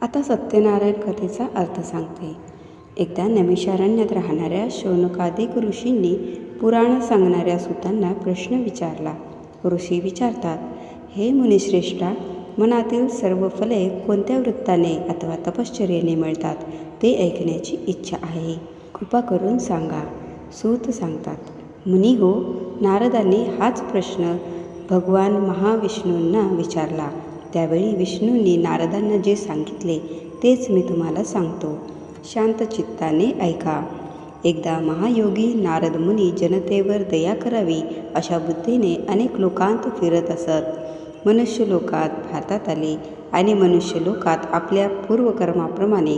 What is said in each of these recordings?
आता सत्यनारायण कथेचा अर्थ सांगते. एकदा नैमिषारण्यात राहणाऱ्या शौनकादिक ऋषींनी पुराण सांगणाऱ्या सुतांना प्रश्न विचारला. ऋषी विचारतात, हे मुनिश्रेष्ठा, मनातील सर्व फले कोणत्या वृत्ताने अथवा तपश्चर्येने मिळतात ते ऐकण्याची इच्छा आहे. कृपा करून सांगा. सूत सांगतात, मुनी हो, नारदांनी हाच प्रश्न भगवान महाविष्णूंना विचारला. त्यावेळी विष्णूंनी नारदांना जे सांगितले तेच मी तुम्हाला सांगतो. शांत चित्ताने ऐका. एकदा महायोगी नारद मुनी जनतेवर दया करावी अशा बुद्धीने अनेक लोकांत फिरत असत. मनुष्यलोकात भारतात आले आणि मनुष्यलोकात आपल्या पूर्वकर्माप्रमाणे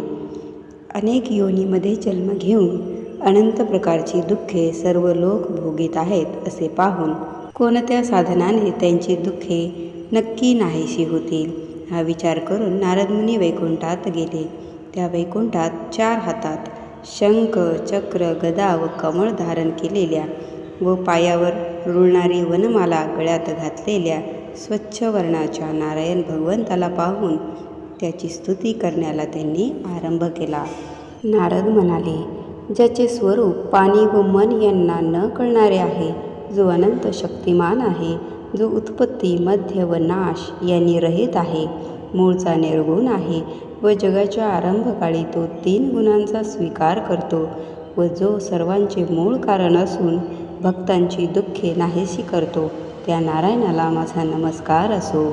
अनेक योनीमध्ये जन्म घेऊन अनंत प्रकारची दुःखे सर्व लोक भोगीत आहेत असे पाहून कोणत्या साधनाने त्यांची दुःखे नक्की नाहीशी होतील हा विचार करून नारद मुनी वैकुंठात गेले. त्या वैकुंठात 4 हातात शंख, चक्र, गदा व कमळ धारण केलेल्या व पायावर रुळणारी वनमाला गळ्यात घातलेल्या स्वच्छ वर्णाच्या नारायण भगवंताला पाहून त्याची स्तुती करण्याला त्यांनी आरंभ केला. नारद म्हणाले, ज्याचे स्वरूप पाणी व मन यांना न कळणारे आहे, जो अनंत शक्तिमान आहे, जो उत्पत्ती, मध्य व नाश यांनी रहित आहे, मूळचा निर्गुण आहे व जगाच्या आरंभकाळी तो 3 गुणांचा स्वीकार करतो व जो सर्वांचे मूळ कारण असून भक्तांची दुःखे नाहीशी करतो, त्या नारायणाला माझा नमस्कार असो.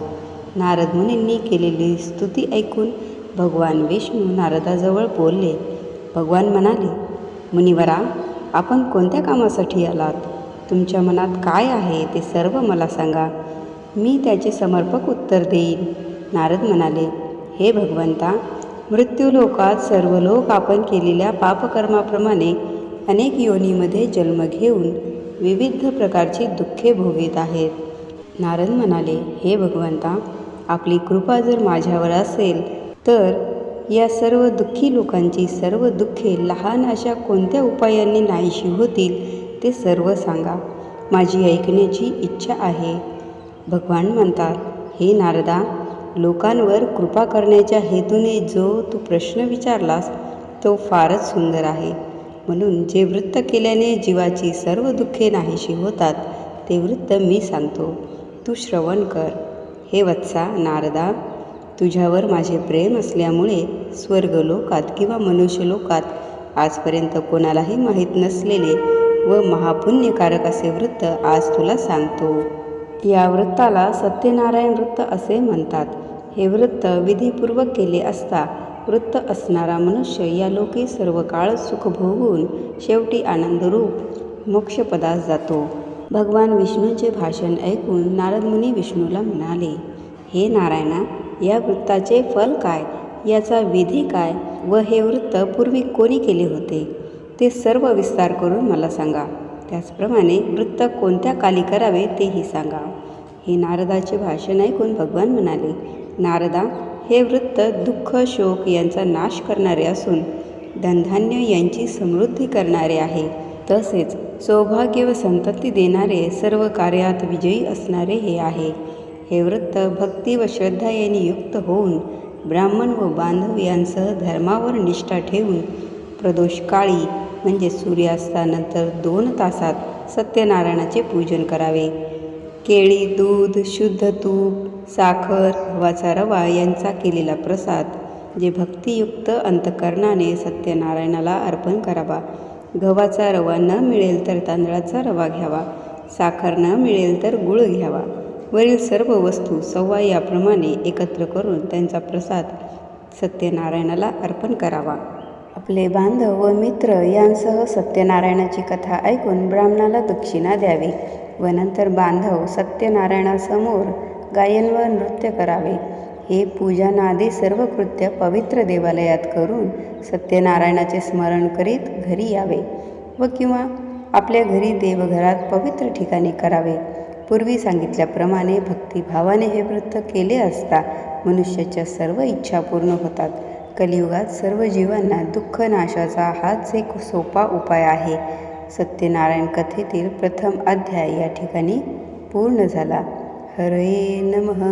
नारद मुनींनी केलेली स्तुती ऐकून भगवान विष्णू नारदाजवळ बोलले. भगवान म्हणाले, मुनिवरा, आपण कोणत्या कामासाठी आलात? तुमच्या मनात काय आहे ते सर्व मला सांगा, मी त्याचे समर्पक उत्तर देईन. नारद म्हणाले, हे भगवंता, मृत्यूलोकात सर्व लोक आपण केलेल्या पापकर्माप्रमाणे अनेक योनीमध्ये जन्म घेऊन विविध प्रकारची दुःखे भोगीत आहेत. नारद म्हणाले, हे भगवंता, आपली कृपा जर माझ्यावर असेल तर या सर्व दुःखी लोकांची सर्व दुःखे लहान अशा कोणत्या उपायांनी नाहीशी होतील ते सर्व सांगा. माझी ऐकण्याची इच्छा आहे. भगवान म्हणतात, हे नारदा, लोकांवर कृपा करण्याच्या हेतूने जो तू प्रश्न विचारलास तो फारच सुंदर आहे. म्हणून जे वृत्त केल्याने जीवाची सर्व दुःखे नाहीशी होतात ते वृत्त मी सांगतो, तू श्रवण कर. हे वत्सा नारदा, तुझ्यावर माझे प्रेम असल्यामुळे स्वर्गलोकात किंवा मनुष्यलोकात आजपर्यंत कोणालाही माहीत नसलेले व महापुण्यकारक असे वृत्त आज तुला सांगतो. या वृत्ताला सत्यनारायण वृत्त असे म्हणतात. हे वृत्त विधीपूर्वक केले असता वृत्त असणारा मनुष्य या लोकी सर्व काळ सुख भोगून शेवटी आनंदरूप मोक्षपदास जातो. भगवान विष्णूचे भाषण ऐकून नारद मुनी विष्णूला म्हणाले, हे नारायणा, या वृत्ताचे फल काय, याचा विधी काय व हे वृत्त पूर्वी कोणी केले होते ते सर्व विस्तार करून मला सांगा. त्याचप्रमाणे वृत्त कोणत्या काली करावे तेही सांगा. हे नारदाचे भाषण ऐकून भगवान म्हणाले, नारदा, हे वृत्त दुःख, शोक यांचा नाश करणारे असून धनधान्य यांची समृद्धी करणारे आहे. तसेच सौभाग्य व संतती देणारे, सर्व कार्यात विजयी असणारे हे आहे. हे वृत्त भक्ती व श्रद्धा यांनी युक्त होऊन ब्राह्मण व बांधव यांसह धर्मावर निष्ठा ठेवून प्रदोषकाळी म्हणजे सूर्यास्तानंतर 2 तासात सत्यनारायणाचे पूजन करावे. केळी, दूध, शुद्ध तूप, साखर, गव्हाचा रवा यांचा केलेला प्रसाद जे भक्तियुक्त अंतकरणाने सत्यनारायणाला अर्पण करावा. गव्हाचा रवा न मिळेल तर तांदळाचा रवा घ्यावा. साखर न मिळेल तर गूळ घ्यावा. वरील सर्व वस्तू सव्वा याप्रमाणे एकत्र करून त्यांचा प्रसाद सत्यनारायणाला अर्पण करावा. आपले बांधव व मित्र यांसह सत्यनारायणाची कथा ऐकून ब्राह्मणाला दक्षिणा द्यावी व नंतर बांधव सत्यनारायणासमोर गायन व नृत्य करावे. हे पूजनादी सर्व कृत्य पवित्र देवालयात करून सत्यनारायणाचे स्मरण करीत घरी यावे व किंवा आपल्या घरी देवघरात पवित्र ठिकाणी करावे. पूर्वी सांगितल्याप्रमाणे भक्तिभावाने हे व्रत केले असता मनुष्याच्या सर्व इच्छा पूर्ण होतात. कलियुगात सर्व जीवांना दुःख नाशाचा हाच एक सोपा उपाय आहे. सत्यनारायण कथेतील प्रथम अध्याय या ठिकाणी पूर्ण झाला. हरे नमः.